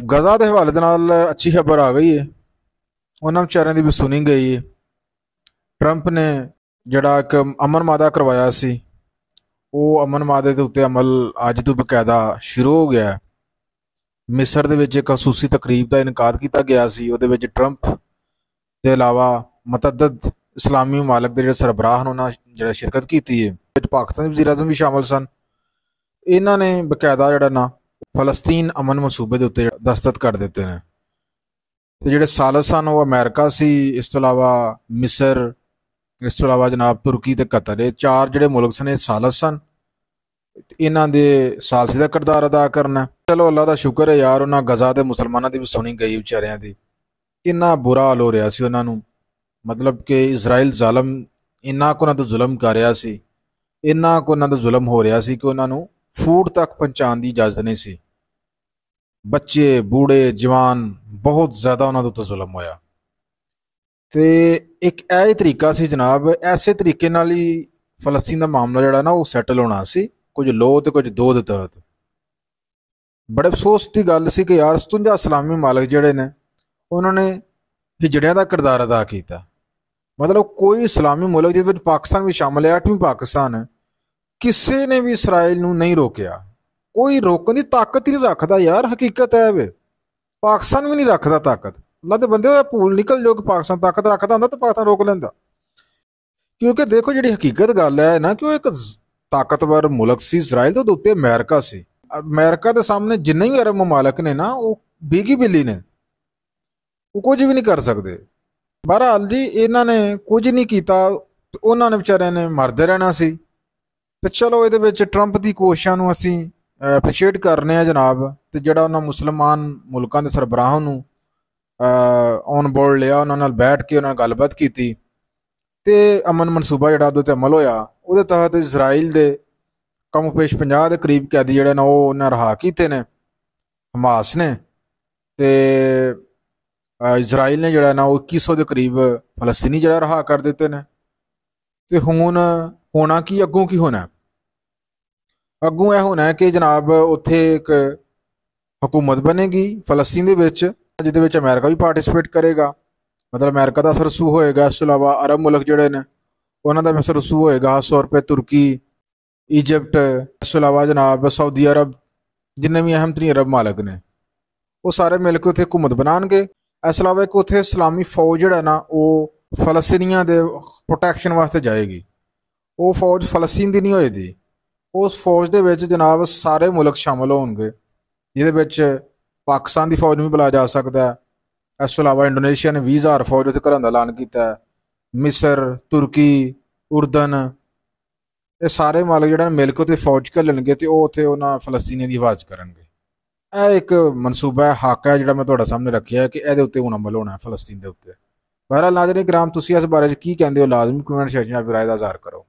ਗਜ਼ਾ ਦੇ ਹਵਾਲੇ ਦੇ ਨਾਲ ਅੱਛੀ ਖਬਰ ਆ ਗਈ ਹੈ। ਉਹਨਾਂ ਵਿਚਾਰਿਆਂ ਦੀ ਵੀ ਸੁਣੀ ਗਈ ਹੈ। ਟਰੰਪ ਨੇ ਜਿਹੜਾ ਇੱਕ ਅਮਨ ਮਾਦਾ ਕਰਵਾਇਆ ਸੀ, ਉਹ ਅਮਨ ਮਾਦੇ ਦੇ ਉੱਤੇ ਅਮਲ ਅੱਜ ਤੋਂ ਬਕਾਇਦਾ ਸ਼ੁਰੂ ਹੋ ਗਿਆ ਹੈ। ਮਿਸਰ ਦੇ ਵਿੱਚ ਇੱਕ ਖਸੂਸੀ ਤਕਰੀਬ ਦਾ ਇਨਕਾਦ ਕੀਤਾ ਗਿਆ ਸੀ। ਉਹਦੇ ਵਿੱਚ ਟਰੰਪ ਦੇ ਇਲਾਵਾ ਮਤਅੱਦਦ ਇਸਲਾਮੀ ਮਮਾਲਕ ਦੇ ਜਿਹੜੇ ਸਰਬਰਾਹ ਹਨ ਉਹਨਾਂ ਜਿਹੜਾ ਸ਼ਿਰਕਤ ਕੀਤੀ ਹੈ। ਵਿੱਚ ਪਾਕਿਸਤਾਨ ਦੇ ਵਜ਼ੀਰ ਆਜ਼ਮ ਵੀ ਸ਼ਾਮਲ ਸਨ। ਇਹਨਾਂ ਨੇ ਬਕਾਇਦਾ ਜਿਹੜਾ ਨਾ ਫਲਸਤੀਨ ਅਮਨ ਮਨਸੂਬੇ ਦੇ ਉੱਤੇ ਦਸਤਖਤ ਕਰ ਦਿੱਤੇ ਨੇ। ਤੇ ਜਿਹੜੇ ਸਾਲਸ ਸਨ ਉਹ ਅਮਰੀਕਾ ਸੀ, ਇਸ ਤੋਂ ਇਲਾਵਾ ਮਿਸਰ, ਇਸ ਤੋਂ ਇਲਾਵਾ ਜਨਾਬ ਤੁਰਕੀ ਤੇ ਕਤਰ, ਇਹ ਚਾਰ ਜਿਹੜੇ ਮੁਲਕ ਸਨ ਇਹ ਸਾਲਸ ਸਨ। ਇਹਨਾਂ ਦੇ ਸਾਲਸੀ ਦਾ ਕਿਰਦਾਰ ਅਦਾ ਕਰਨਾ। ਚਲੋ ਅੱਲਾ ਦਾ ਸ਼ੁਕਰ ਹੈ ਯਾਰ, ਉਹਨਾਂ ਗਜ਼ਾ ਦੇ ਮੁਸਲਮਾਨਾਂ ਦੀ ਵੀ ਸੁਣੀ ਗਈ ਵਿਚਾਰਿਆਂ ਦੀ। ਕਿੰਨਾ ਬੁਰਾ ਹਾਲ ਹੋ ਰਿਹਾ ਸੀ ਉਹਨਾਂ ਨੂੰ, ਮਤਲਬ ਕਿ ਇਜ਼ਰਾਈਲ ਜ਼ਾਲਮ ਇੰਨਾ ਕੁ ਉਹਨਾਂ ਤੋਂ ਜ਼ੁਲਮ ਕਰ ਰਿਹਾ ਸੀ, ਇੰਨਾ ਕੁ ਉਹਨਾਂ ਦਾ ਜ਼ੁਲਮ ਹੋ ਰਿਹਾ ਸੀ ਕਿ ਉਹਨਾਂ ਨੂੰ ਫੂਡ ਤੱਕ ਪਹੁੰਚਾਉਣ ਦੀ ਇਜਾਜ਼ਤ ਨਹੀਂ ਸੀ। ਬੱਚੇ, ਬੂढ़े, ਜਵਾਨ, ਬਹੁਤ ਜ਼ਿਆਦਾ ਉਹਨਾਂ ਦੇ ਉੱਤੇ ਜ਼ੁਲਮ ਹੋਇਆ। ਤੇ ਇੱਕ ਇਹ ਹੀ ਤਰੀਕਾ ਸੀ ਜਨਾਬ, ਐਸੇ ਤਰੀਕੇ ਨਾਲ ਹੀ ਫਲਸਤੀਨ ਦਾ ਮਾਮਲਾ ਜਿਹੜਾ ਨਾ ਉਹ ਸੈਟਲ ਹੋਣਾ ਸੀ, ਕੁਝ ਲੋ ਤੇ ਕੁਝ ਦੋ ਦੇ ਤਹਿਤ। ਬੜੇ ਅਫਸੋਸ ਦੀ ਗੱਲ ਸੀ ਕਿ ਯਾਰ 57 ਇਸਲਾਮੀ ਮਾਲਕ ਜਿਹੜੇ ਨੇ ਉਹਨਾਂ ਨੇ ਹਿਜੜਿਆਂ ਦਾ ਕਿਰਦਾਰ ਅਦਾ ਕੀਤਾ। ਮਤਲਬ ਕੋਈ ਇਸਲਾਮੀ ਮੁਲਕ ਜਿਹਦੇ ਵਿੱਚ ਪਾਕਿਸਤਾਨ ਵੀ ਸ਼ਾਮਲ ਹੈ, 8ਵੀਂ ਪਾਕਿਸਤਾਨ ਹੈ, ਕਿਸੇ ਨੇ ਵੀ ਇਸਰਾਈਲ ਨੂੰ ਨਹੀਂ ਰੋਕਿਆ। ਕੋਈ ਰੋਕਣ ਦੀ ਤਾਕਤ ਹੀ ਨਹੀਂ ਰੱਖਦਾ ਯਾਰ, ਹਕੀਕਤ ਹੈ ਵੇ। ਪਾਕਿਸਤਾਨ ਵੀ ਨਹੀਂ ਰੱਖਦਾ ਤਾਕਤ। ਅੱਲਾ ਦੇ ਬੰਦੇ ਹੋਇਆ ਭੂਲ ਨਿਕਲ ਜੋ ਕਿ ਪਾਕਿਸਤਾਨ ਤਾਕਤ ਰੱਖਦਾ ਹੁੰਦਾ ਤਾਂ ਪਾਕਿਸਤਾਨ ਰੋਕ ਲੈਂਦਾ। ਕਿਉਂਕਿ ਦੇਖੋ ਜਿਹੜੀ ਹਕੀਕਤ ਗੱਲ ਹੈ ਨਾ ਕਿ ਉਹ ਇੱਕ ਤਾਕਤਵਰ ਮੁਲਕ ਸੀ ਇਜ਼ਰਾਈਲ, ਤੇ ਉਹਦੇ ਉੱਤੇ ਅਮਰੀਕਾ ਸੀ। ਅਮਰੀਕਾ ਦੇ ਸਾਹਮਣੇ ਜਿੰਨੇ ਵੀ ਅਰਬ ਮਮਾਲਕ ਨੇ ਨਾ ਉਹ ਬੀਗੀ ਬਿੱਲੀ ਨੇ, ਉਹ ਕੁਝ ਵੀ ਨਹੀਂ ਕਰ ਸਕਦੇ। ਬਹਰਹਾਲ ਜੀ ਇਹਨਾਂ ਨੇ ਕੁਝ ਨਹੀਂ ਕੀਤਾ, ਉਹਨਾਂ ਨੇ ਵਿਚਾਰਿਆਂ ਨੇ ਮਰਦੇ ਰਹਿਣਾ ਸੀ। ਤੇ ਚਲੋ ਇਹਦੇ ਵਿੱਚ ਟਰੰਪ ਦੀ ਕੋਸ਼ਿਸ਼ਾਂ ਨੂੰ ਅਸੀਂ ਐਪਰੀਸ਼ੀਏਟ ਕਰਨੇ ਆ ਜਨਾਬ। ਤੇ ਜਿਹੜਾ ਉਹਨਾਂ ਮੁਸਲਮਾਨ ਮੁਲਕਾਂ ਦੇ ਸਰਬਰਾਹਾਂ ਨੂੰ ਔਨ ਬੋਰਡ ਲਿਆ, ਉਹਨਾਂ ਨਾਲ ਬੈਠ ਕੇ ਉਹਨਾਂ ਨਾਲ ਗੱਲਬਾਤ ਕੀਤੀ ਤੇ ਅਮਨ ਮਨਸੂਬਾ ਜਿਹੜਾ ਉਹਦੇ ਤੇ ਅਮਲ ਹੋਇਆ। ਉਹਦੇ ਤਹਿਤ ਇਜ਼ਰਾਈਲ ਦੇ ਕਮ ਪੇਸ਼ 50 ਦੇ ਕਰੀਬ ਕੈਦੀ ਜਿਹੜੇ ਨੇ ਉਹ ਉਹਨਾਂ ਰਿਹਾ ਕੀਤੇ ਨੇ ਹਮਾਸ ਨੇ। ਤੇ ਇਜ਼ਰਾਈਲ ਨੇ ਜਿਹੜਾ ਨਾ ਉਹ 2100 ਦੇ ਕਰੀਬ ਫਲਸਤੀਨੀ ਜਿਹੜਾ ਰਿਹਾ ਕਰ ਦਿੱਤੇ ਨੇ। ਤੇ ਹੁਣ ਹੋਣਾ ਕੀ, ਅੱਗੋਂ ਕੀ ਹੋਣਾ? ਅੱਗੋਂ ਇਹ ਹੋਣਾ ਹੈ ਕਿ ਜਨਾਬ ਉੱਥੇ ਇੱਕ ਹਕੂਮਤ ਬਣੇਗੀ ਫਲਸਤੀਨ ਦੇ ਵਿੱਚ, ਜਿਹਦੇ ਵਿੱਚ ਅਮਰੀਕਾ ਵੀ ਪਾਰਟਿਸਿਪੇਟ ਕਰੇਗਾ। ਮਤਲਬ ਅਮਰੀਕਾ ਦਾ ਅਸਰ ਰਸੂ ਹੋਏਗਾ। ਇਸ ਤੋਂ ਇਲਾਵਾ ਅਰਬ ਮੁਲਕ ਜਿਹੜੇ ਨੇ ਉਹਨਾਂ ਦਾ ਵੀ ਅਸਰ ਰਸੂ ਹੋਏਗਾ। 100 ਰੁਪਏ ਤੁਰਕੀ, ਇਜਿਪਟ, ਇਸ ਤੋਂ ਇਲਾਵਾ ਜਨਾਬ ਸਾਊਦੀ ਅਰਬ, ਜਿੰਨੇ ਵੀ ਅਹਿਮ ਤਰੀਨ ਅਰਬ ਮਾਲਕ ਨੇ ਉਹ ਸਾਰੇ ਮਿਲ ਕੇ ਉੱਥੇ ਹਕੂਮਤ ਬਣਾਉਣਗੇ। ਇਸ ਤੋਂ ਇਲਾਵਾ ਇੱਕ ਉੱਥੇ ਇਸਲਾਮੀ ਫੌਜ ਜਿਹੜਾ ਨਾ ਉਹ ਫਲਸਤੀਨੀਆਂ ਦੇ ਪ੍ਰੋਟੈਕਸ਼ਨ ਵਾਸਤੇ ਜਾਏਗੀ। ਉਹ ਫੌਜ ਫਲਸਤੀਨ ਦੀ ਨਹੀਂ ਹੋਏਗੀ। ਉਸ ਫੌਜ ਦੇ ਵਿੱਚ ਜਨਾਬ ਸਾਰੇ ਮੁਲਕ ਸ਼ਾਮਲ ਹੋਣਗੇ, ਜਿਹਦੇ ਵਿੱਚ ਪਾਕਿਸਤਾਨ ਦੀ ਫੌਜ ਨੂੰ ਵੀ ਬੁਲਾਇਆ ਜਾ ਸਕਦਾ ਹੈ। ਇਸ ਤੋਂ ਇਲਾਵਾ ਇੰਡੋਨੇਸ਼ੀਆ ਨੇ 20,000 ਫੌਜ ਉੱਥੇ ਘਰਾਂ ਦਾ ਐਲਾਨ ਕੀਤਾ ਹੈ। ਮਿਸਰ, ਤੁਰਕੀ, ਉਰਦਨ, ਇਹ ਸਾਰੇ ਮਾਲਕ ਜਿਹੜਾ ਮਿਲ ਕੇ ਉੱਥੇ ਫੌਜ ਘੱਲਣਗੇ ਤੇ ਉਹ ਉੱਥੇ ਉਹਨਾਂ ਫਲਸਤੀਨੀਆਂ ਦੀ ਹਿਫਾਜ਼ਤ ਕਰਨਗੇ। ਇਹ ਇੱਕ ਮਨਸੂਬਾ ਹੈ, ਹੱਕ ਹੈ ਜਿਹੜਾ ਮੈਂ ਤੁਹਾਡੇ ਸਾਹਮਣੇ ਰੱਖਿਆ ਕਿ ਇਹਦੇ ਉੱਤੇ ਹੁਣ ਅਮਲ ਹੋਣਾ ਹੈ ਫਲਸਤੀਨ ਦੇ ਉੱਤੇ। ਬਹਰਹਾਲ ਨਾਜ਼ਰੀਨ ਕਿਰਾਮ, ਤੁਸੀਂ ਇਸ ਬਾਰੇ 'ਚ ਕੀ ਕਹਿੰਦੇ ਹੋ? ਲਾਜ਼ਮੀ ਕਮੈਂਟ ਸੈਕਸ਼ਨ ਵਿੱਚ ਰਾਏ ਦਾ ਇਜ਼ਹਾਰ ਕਰੋ।